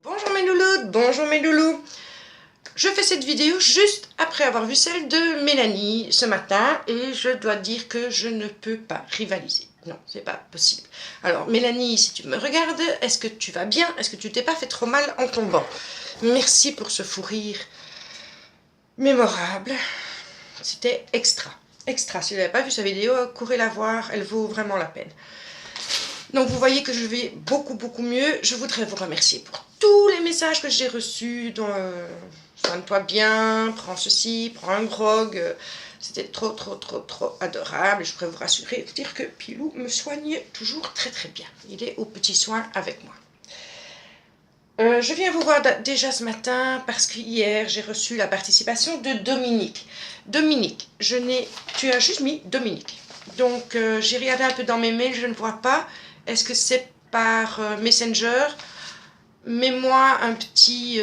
Bonjour mes louloutes, bonjour mes loulous. Je fais cette vidéo juste après avoir vu celle de Mélanie ce matin et je dois dire que je ne peux pas rivaliser. Non, c'est pas possible. Alors Mélanie, si tu me regardes, est-ce que tu vas bien? Est-ce que tu t'es pas fait trop mal en tombant? Merci pour ce fou rire mémorable. C'était extra. Extra. Si vous n'avez pas vu sa vidéo, courez la voir, elle vaut vraiment la peine. Donc vous voyez que je vais beaucoup mieux. Je voudrais vous remercier pour tous les messages que j'ai reçus dans soigne-toi bien, prends ceci, prends un grog. C'était trop adorable. Et je pourrais vous rassurer et vous dire que Pilou me soigne toujours très bien. Il est aux petits soins avec moi. Je viens vous voir déjà ce matin parce qu'hier j'ai reçu la participation de Dominique. Dominique, tu as juste mis Dominique. Donc j'ai regardé un peu dans mes mails, je ne vois pas. Est-ce que c'est par Messenger? Mets-moi un petit,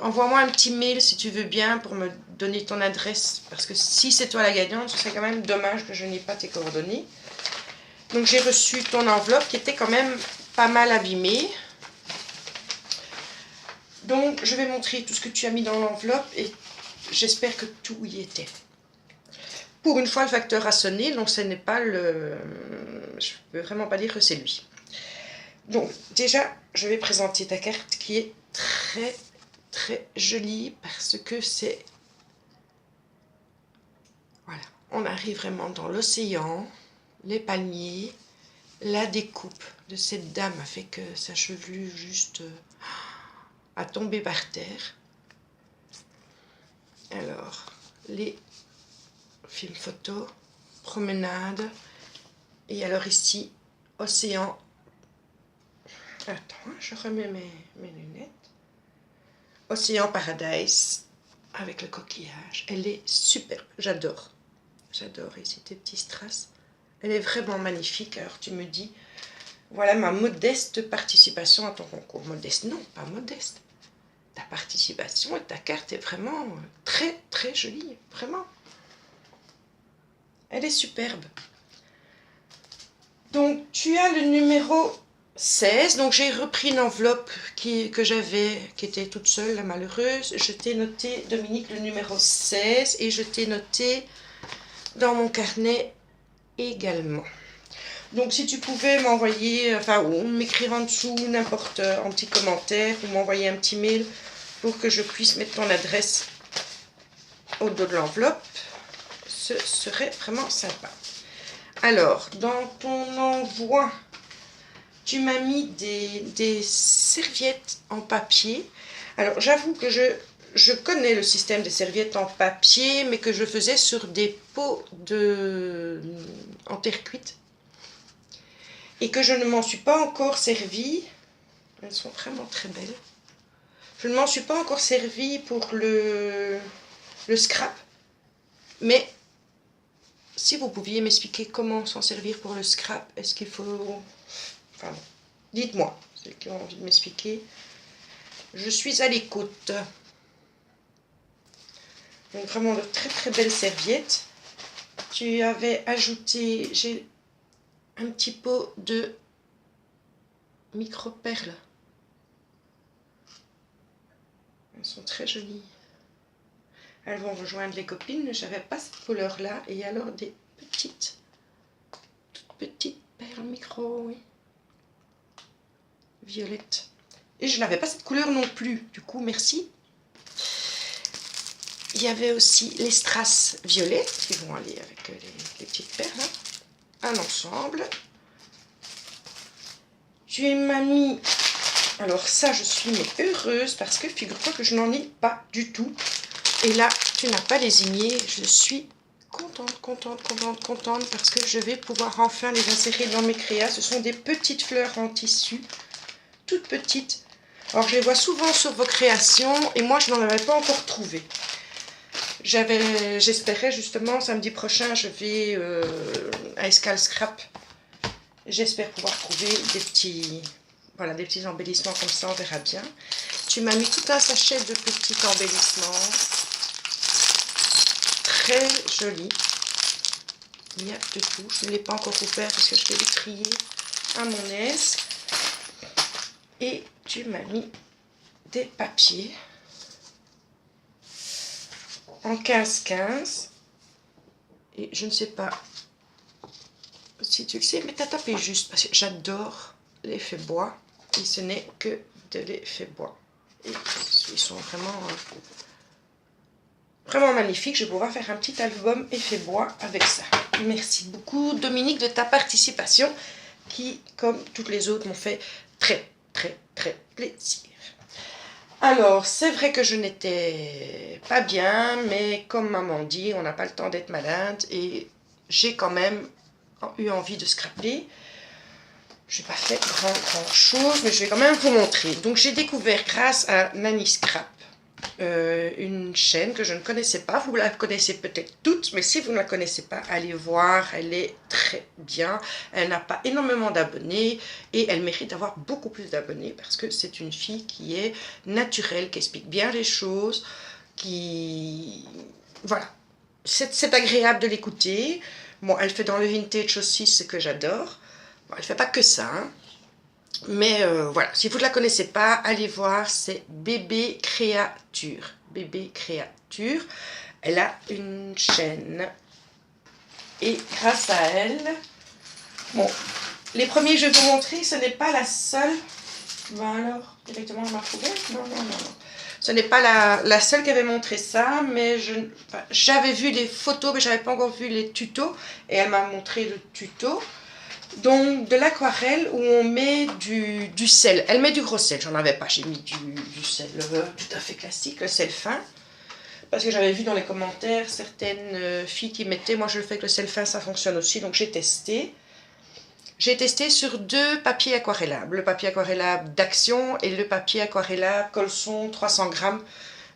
envoie-moi un petit mail si tu veux bien pour me donner ton adresse. Parce que si c'est toi la gagnante, ce serait quand même dommage que je n'ai pas tes coordonnées. Donc j'ai reçu ton enveloppe qui était quand même pas mal abîmée. Donc je vais montrer tout ce que tu as mis dans l'enveloppe et j'espère que tout y était. Pour une fois, le facteur a sonné, donc ce n'est pas le... Je ne peux vraiment pas dire que c'est lui. Donc déjà, je vais présenter ta carte qui est très jolie parce que c'est... Voilà, on arrive vraiment dans l'océan, les palmiers, la découpe de cette dame a fait que sa chevelure juste a tombé par terre. Alors, les films photos, promenade, et alors ici, océan. Attends, je remets mes lunettes. Océan Paradise avec le coquillage. Elle est superbe, j'adore. J'adore ici tes petits strass. Elle est vraiment magnifique. Alors tu me dis, voilà ma modeste participation à ton concours. Modeste, non, pas modeste. Ta participation et ta carte est vraiment très jolie, vraiment. Elle est superbe. Donc tu as le numéro 16, donc j'ai repris une enveloppe que j'avais, qui était toute seule, la malheureuse. Je t'ai noté, Dominique, le numéro 16 et je t'ai noté dans mon carnet également. Donc si tu pouvais m'envoyer, enfin ou m'écrire en dessous n'importe, en petit commentaire ou m'envoyer un petit mail pour que je puisse mettre ton adresse au dos de l'enveloppe, ce serait vraiment sympa. Alors, dans ton envoi, tu m'as mis des serviettes en papier. Alors, j'avoue que je connais le système des serviettes en papier, mais que je faisais sur des pots en terre cuite. Et que je ne m'en suis pas encore servi. Elles sont vraiment très belles. Je ne m'en suis pas encore servi pour le scrap. Mais si vous pouviez m'expliquer comment s'en servir pour le scrap, est-ce qu'il faut... Enfin, dites-moi, ceux qui ont envie de m'expliquer. Je suis à l'écoute. Donc vraiment de très belles serviettes. Tu avais ajouté, j'ai un petit pot de micro-perles. Elles sont très jolies. Elles vont rejoindre les copines. Je n'avais pas cette couleur-là. Et alors des toutes petites perles micro, oui. Violette. Et je n'avais pas cette couleur non plus. Du coup, merci. Il y avait aussi les strass violettes qui vont aller avec les petites perles. Hein. Un ensemble. Tu m'as mis... Alors ça, je suis heureuse parce que figure-toi que je n'en ai pas du tout. Et là, tu n'as pas désigné. Je suis contente parce que je vais pouvoir enfin les insérer dans mes créas. Ce sont des petites fleurs en tissu, toutes petites. Alors, je les vois souvent sur vos créations et moi, je n'en avais pas encore trouvé. J'espérais justement, samedi prochain, je vais à Escale Scrap. J'espère pouvoir trouver des petits embellissements comme ça, on verra bien. Tu m'as mis tout un sachet de petits embellissements. Très joli. Il y a de tout. Je ne l'ai pas encore ouvert parce que je vais les trier à mon aise. Et tu m'as mis des papiers en 15-15. Et je ne sais pas si tu le sais, mais tu as tapé juste parce que j'adore l'effet bois. Et ce n'est que de l'effet bois. Et ils sont vraiment magnifiques. Je vais pouvoir faire un petit album effet bois avec ça. Merci beaucoup Dominique de ta participation qui, comme toutes les autres, m'ont fait très plaisir. Alors, c'est vrai que je n'étais pas bien, mais comme maman dit, on n'a pas le temps d'être malade et j'ai quand même eu envie de scraper. Je n'ai pas fait grand chose, mais je vais quand même vous montrer. Donc, j'ai découvert grâce à Nanny Scrap une chaîne que je ne connaissais pas. Vous la connaissez peut-être toutes, mais si vous ne la connaissez pas, allez voir. Elle est très bien. Elle n'a pas énormément d'abonnés et elle mérite d'avoir beaucoup plus d'abonnés parce que c'est une fille qui est naturelle, qui explique bien les choses, qui... Voilà. C'est agréable de l'écouter. Bon, elle fait dans le vintage aussi, ce que j'adore. Bon, elle ne fait pas que ça, hein. Mais voilà, si vous ne la connaissez pas, allez voir, c'est Bébé Créature. Bébé Créature. Elle a une chaîne. Et grâce à elle... Bon, les premiers que je vais vous montrer, ce n'est pas la seule... Ben alors, directement dans ma poubelle? Non. Ce n'est pas la seule qui avait montré ça, mais j'avais vu des photos, mais je n'avais pas encore vu les tutos. Et elle m'a montré le tuto. Donc de l'aquarelle où on met du sel. Elle met du gros sel, j'en avais pas, j'ai mis du sel tout à fait classique, le sel fin. Parce que j'avais vu dans les commentaires certaines filles qui mettaient, moi je le fais avec le sel fin, ça fonctionne aussi, donc j'ai testé. J'ai testé sur 2 papiers aquarellables, le papier aquarellable d'Action et le papier aquarellable Colson 300 grammes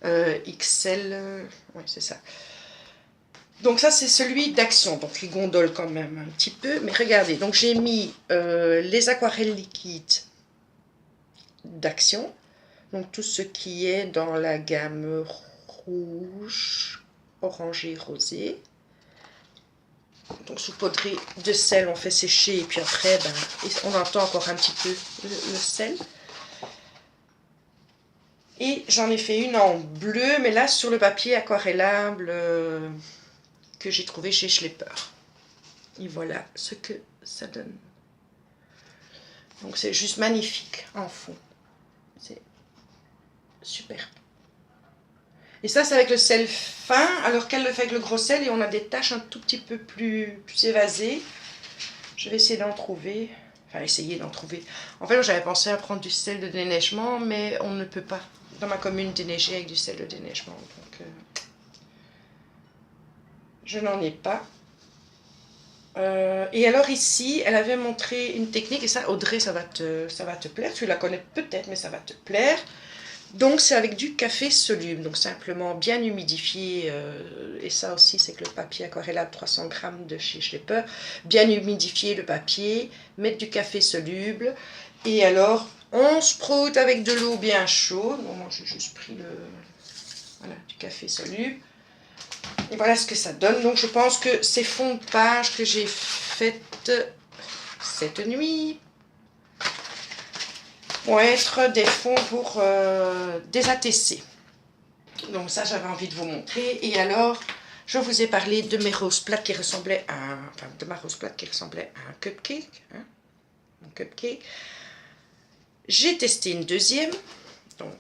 XL, oui c'est ça. Donc ça c'est celui d'Action, donc il gondole quand même un petit peu, mais regardez, donc j'ai mis les aquarelles liquides d'Action, donc tout ce qui est dans la gamme rouge, orangé, rosé. Donc saupoudré de sel, on fait sécher et puis après on entend encore un petit peu le sel. Et j'en ai fait une en bleu, mais là sur le papier aquarellable que j'ai trouvé chez Schlepper. Et voilà ce que ça donne. Donc c'est juste magnifique en fond. C'est super. Et ça c'est avec le sel fin, alors qu'elle le fait avec le gros sel et on a des taches un tout petit peu plus évasées. Je vais essayer d'en trouver. Enfin essayer d'en trouver. En fait j'avais pensé à prendre du sel de déneigement, mais on ne peut pas dans ma commune déneiger avec du sel de déneigement. Donc je n'en ai pas. Et alors ici, elle avait montré une technique, et ça Audrey, ça va te plaire, tu la connais peut-être, mais ça va te plaire. Donc c'est avec du café soluble, donc simplement bien humidifié, et ça aussi c'est que le papier aquarellable 300 grammes de chez Schlepper, bien humidifier le papier, mettre du café soluble, et alors on sproute avec de l'eau bien chaude. Bon, moi j'ai juste pris du café soluble. Et voilà ce que ça donne. Donc je pense que ces fonds de page que j'ai faites cette nuit vont être des fonds pour des ATC. Donc ça j'avais envie de vous montrer. Et alors je vous ai parlé de mes roses plates qui ressemblaient à ma rose plate qui ressemblait à un cupcake. Hein, un cupcake. J'ai testé une deuxième. Donc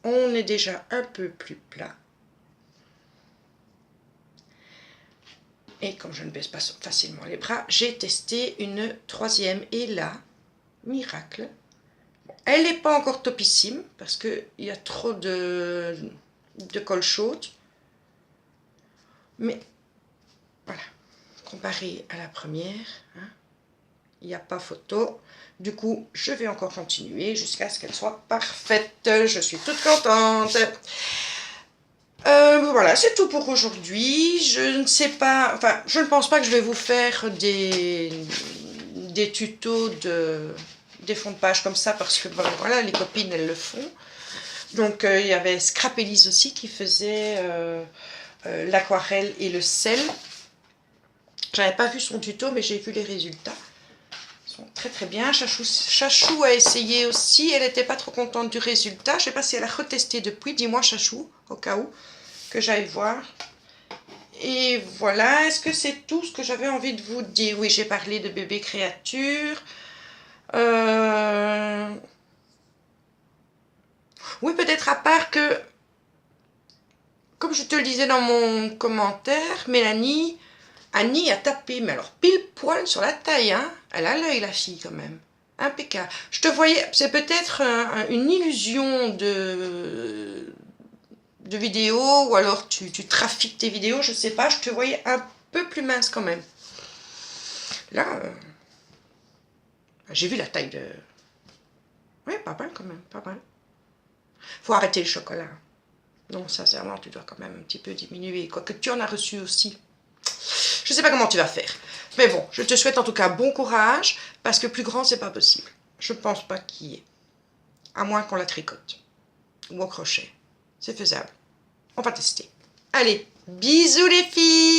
on est déjà un peu plus plat. Et comme je ne baisse pas facilement les bras, j'ai testé une troisième. Et là, miracle, elle n'est pas encore topissime parce qu'il y a trop de colle chaude. Mais voilà, comparé à la première, hein, il n'y a pas photo. Du coup, je vais encore continuer jusqu'à ce qu'elle soit parfaite. Je suis toute contente. Voilà, c'est tout pour aujourd'hui. Je ne sais pas, enfin, je ne pense pas que je vais vous faire des tutos des fonds de page comme ça parce que bon, voilà, les copines elles le font. Donc il y avait Scrap Elise aussi qui faisait l'aquarelle et le sel. J'avais pas vu son tuto, mais j'ai vu les résultats. sont très très bien. Chachou a essayé aussi, elle n'était pas trop contente du résultat. Je ne sais pas si elle a retesté depuis, dis-moi Chachou, au cas où, que j'aille voir. Et voilà, est-ce que c'est tout ce que j'avais envie de vous dire? Oui, j'ai parlé de bébé créature. Oui, peut-être à part que, comme je te le disais dans mon commentaire, Annie a tapé, mais alors pile poil sur la taille, hein. Elle a l'œil, la fille, quand même. Impeccable. Je te voyais, c'est peut-être une illusion de vidéo, ou alors tu trafiques tes vidéos, je sais pas, je te voyais un peu plus mince quand même. Là, j'ai vu la taille de... Oui, pas mal quand même, pas mal. Faut arrêter le chocolat. Non, sincèrement, tu dois quand même un petit peu diminuer. Quoique tu en as reçu aussi. Je sais pas comment tu vas faire. Mais bon, je te souhaite en tout cas bon courage, parce que plus grand, c'est pas possible. Je pense pas qu'il y ait. À moins qu'on la tricote. Ou au crochet. C'est faisable. On va tester. Allez, bisous les filles!